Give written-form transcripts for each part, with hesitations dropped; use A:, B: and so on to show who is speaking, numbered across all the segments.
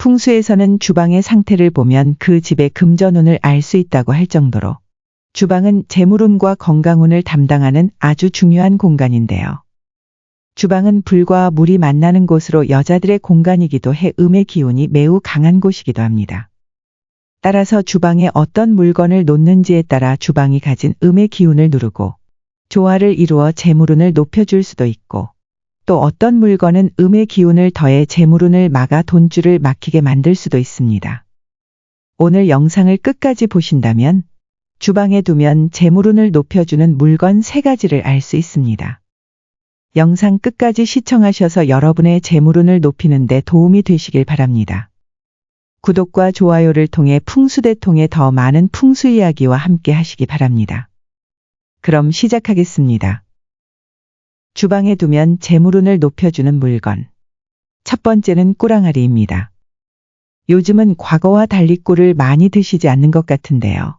A: 풍수에서는 주방의 상태를 보면 그 집의 금전운을 알 수 있다고 할 정도로 주방은 재물운과 건강운을 담당하는 아주 중요한 공간인데요. 주방은 불과 물이 만나는 곳으로 여자들의 공간이기도 해 음의 기운이 매우 강한 곳이기도 합니다. 따라서 주방에 어떤 물건을 놓는지에 따라 주방이 가진 음의 기운을 누르고 조화를 이루어 재물운을 높여줄 수도 있고, 또 어떤 물건은 음의 기운을 더해 재물운을 막아 돈줄을 막히게 만들 수도 있습니다. 오늘 영상을 끝까지 보신다면 주방에 두면 재물운을 높여주는 물건 3가지를 알 수 있습니다. 영상 끝까지 시청하셔서 여러분의 재물운을 높이는 데 도움이 되시길 바랍니다. 구독과 좋아요를 통해 풍수대통에 더 많은 풍수 이야기와 함께 하시기 바랍니다. 그럼 시작하겠습니다. 주방에 두면 재물운을 높여주는 물건. 첫 번째는 꿀항아리입니다. 요즘은 과거와 달리 꿀을 많이 드시지 않는 것 같은데요.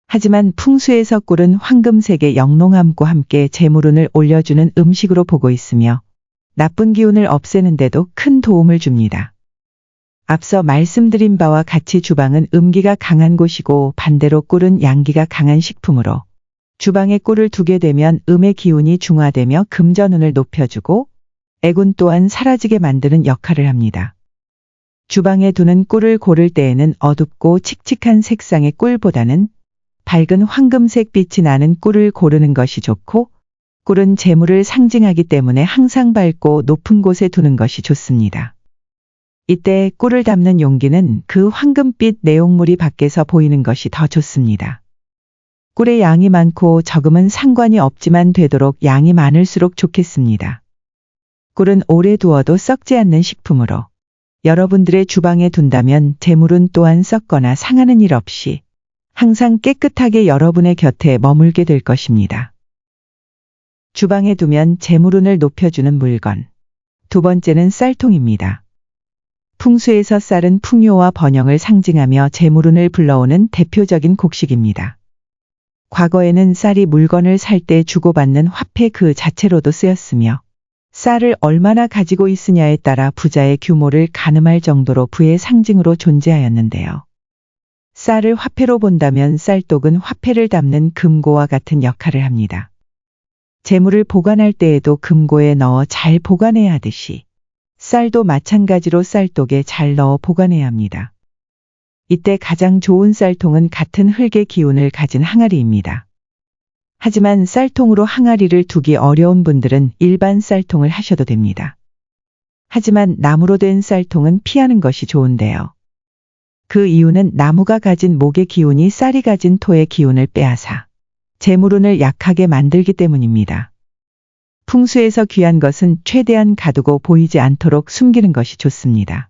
A: 하지만 풍수에서 꿀은 황금색의 영롱함과 함께 재물운을 올려주는 음식으로 보고 있으며 나쁜 기운을 없애는 데도 큰 도움을 줍니다. 앞서 말씀드린 바와 같이 주방은 음기가 강한 곳이고 반대로 꿀은 양기가 강한 식품으로 주방에 꿀을 두게 되면 음의 기운이 중화되며 금전운을 높여주고 애군 또한 사라지게 만드는 역할을 합니다. 주방에 두는 꿀을 고를 때에는 어둡고 칙칙한 색상의 꿀보다는 밝은 황금색 빛이 나는 꿀을 고르는 것이 좋고, 꿀은 재물을 상징하기 때문에 항상 밝고 높은 곳에 두는 것이 좋습니다. 이때 꿀을 담는 용기는 그 황금빛 내용물이 밖에서 보이는 것이 더 좋습니다. 꿀의 양이 많고 적음은 상관이 없지만 되도록 양이 많을수록 좋겠습니다. 꿀은 오래 두어도 썩지 않는 식품으로 여러분들의 주방에 둔다면 재물운 또한 썩거나 상하는 일 없이 항상 깨끗하게 여러분의 곁에 머물게 될 것입니다. 주방에 두면 재물운을 높여주는 물건. 두 번째는 쌀통입니다. 풍수에서 쌀은 풍요와 번영을 상징하며 재물운을 불러오는 대표적인 곡식입니다. 과거에는 쌀이 물건을 살 때 주고받는 화폐 그 자체로도 쓰였으며, 쌀을 얼마나 가지고 있으냐에 따라 부자의 규모를 가늠할 정도로 부의 상징으로 존재하였는데요. 쌀을 화폐로 본다면 쌀독은 화폐를 담는 금고와 같은 역할을 합니다. 재물을 보관할 때에도 금고에 넣어 잘 보관해야 하듯이 쌀도 마찬가지로 쌀독에 잘 넣어 보관해야 합니다. 이때 가장 좋은 쌀통은 같은 흙의 기운을 가진 항아리입니다. 하지만 쌀통으로 항아리를 두기 어려운 분들은 일반 쌀통을 하셔도 됩니다. 하지만 나무로 된 쌀통은 피하는 것이 좋은데요. 그 이유는 나무가 가진 목의 기운이 쌀이 가진 토의 기운을 빼앗아 재물운을 약하게 만들기 때문입니다. 풍수에서 귀한 것은 최대한 가두고 보이지 않도록 숨기는 것이 좋습니다.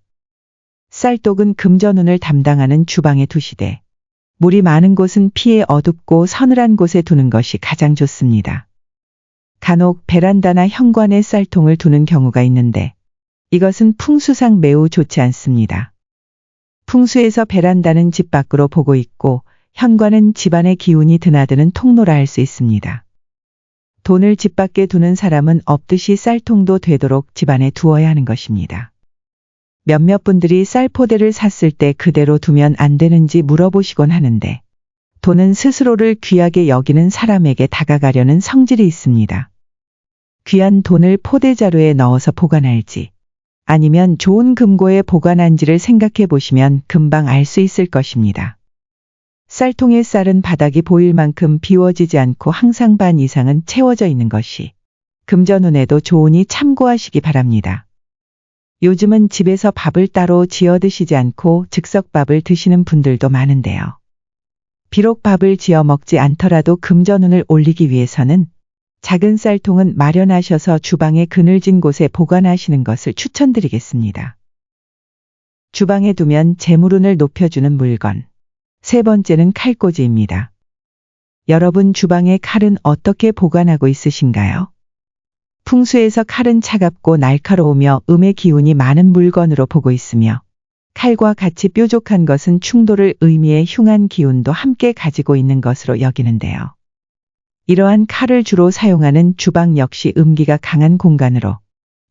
A: 쌀독은 금전운을 담당하는 주방에 두시되 물이 많은 곳은 피해 어둡고 서늘한 곳에 두는 것이 가장 좋습니다. 간혹 베란다나 현관에 쌀통을 두는 경우가 있는데 이것은 풍수상 매우 좋지 않습니다. 풍수에서 베란다는 집 밖으로 보고 있고 현관은 집안의 기운이 드나드는 통로라 할 수 있습니다. 돈을 집 밖에 두는 사람은 없듯이 쌀통도 되도록 집안에 두어야 하는 것입니다. 몇몇 분들이 쌀포대를 샀을 때 그대로 두면 안 되는지 물어보시곤 하는데, 돈은 스스로를 귀하게 여기는 사람에게 다가가려는 성질이 있습니다. 귀한 돈을 포대자루에 넣어서 보관할지 아니면 좋은 금고에 보관한지를 생각해 보시면 금방 알 수 있을 것입니다. 쌀통의 쌀은 바닥이 보일 만큼 비워지지 않고 항상 반 이상은 채워져 있는 것이 금전운에도 좋으니 참고하시기 바랍니다. 요즘은 집에서 밥을 따로 지어 드시지 않고 즉석밥을 드시는 분들도 많은데요. 비록 밥을 지어 먹지 않더라도 금전운을 올리기 위해서는 작은 쌀통은 마련하셔서 주방의 그늘진 곳에 보관하시는 것을 추천드리겠습니다. 주방에 두면 재물운을 높여주는 물건. 세 번째는 칼꽂이입니다. 여러분 주방의 칼은 어떻게 보관하고 있으신가요? 풍수에서 칼은 차갑고 날카로우며 음의 기운이 많은 물건으로 보고 있으며, 칼과 같이 뾰족한 것은 충돌을 의미해 흉한 기운도 함께 가지고 있는 것으로 여기는데요. 이러한 칼을 주로 사용하는 주방 역시 음기가 강한 공간으로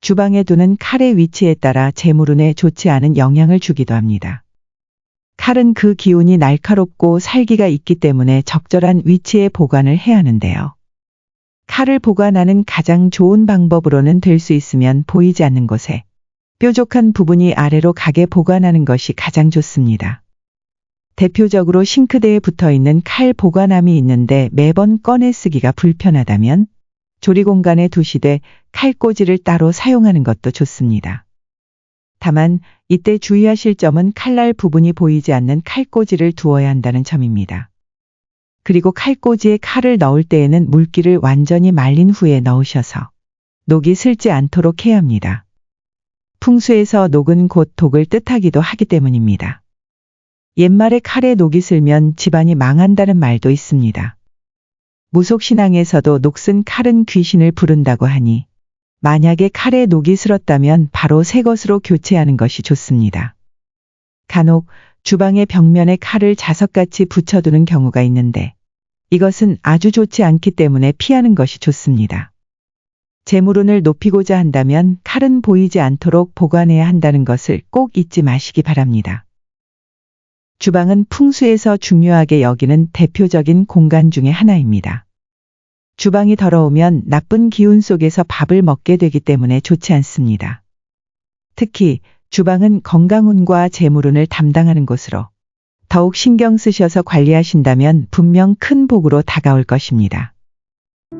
A: 주방에 두는 칼의 위치에 따라 재물운에 좋지 않은 영향을 주기도 합니다. 칼은 그 기운이 날카롭고 살기가 있기 때문에 적절한 위치에 보관을 해야 하는데요. 칼을 보관하는 가장 좋은 방법으로는 될 수 있으면 보이지 않는 곳에 뾰족한 부분이 아래로 가게 보관하는 것이 가장 좋습니다. 대표적으로 싱크대에 붙어 있는 칼 보관함이 있는데 매번 꺼내 쓰기가 불편하다면 조리 공간에 두시되 칼꽂이를 따로 사용하는 것도 좋습니다. 다만 이때 주의하실 점은 칼날 부분이 보이지 않는 칼꽂이를 두어야 한다는 점입니다. 그리고 칼꽂이에 칼을 넣을 때에는 물기를 완전히 말린 후에 넣으셔서 녹이 슬지 않도록 해야 합니다. 풍수에서 녹은 곧 독을 뜻하기도 하기 때문입니다. 옛말에 칼에 녹이 슬면 집안이 망한다는 말도 있습니다. 무속신앙에서도 녹슨 칼은 귀신을 부른다고 하니 만약에 칼에 녹이 슬었다면 바로 새 것으로 교체하는 것이 좋습니다. 간혹 주방의 벽면에 칼을 자석같이 붙여두는 경우가 있는데 이것은 아주 좋지 않기 때문에 피하는 것이 좋습니다. 재물운을 높이고자 한다면 칼은 보이지 않도록 보관해야 한다는 것을 꼭 잊지 마시기 바랍니다. 주방은 풍수에서 중요하게 여기는 대표적인 공간 중에 하나입니다. 주방이 더러우면 나쁜 기운 속에서 밥을 먹게 되기 때문에 좋지 않습니다. 특히 주방은 건강운과 재물운을 담당하는 곳으로 더욱 신경 쓰셔서 관리하신다면 분명 큰 복으로 다가올 것입니다.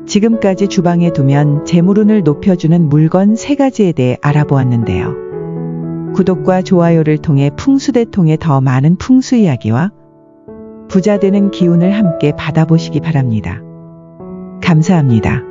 A: 지금까지 주방에 두면 재물운을 높여주는 물건 3가지에 대해 알아보았는데요. 구독과 좋아요를 통해 풍수대통의 더 많은 풍수 이야기와 부자되는 기운을 함께 받아보시기 바랍니다. 감사합니다.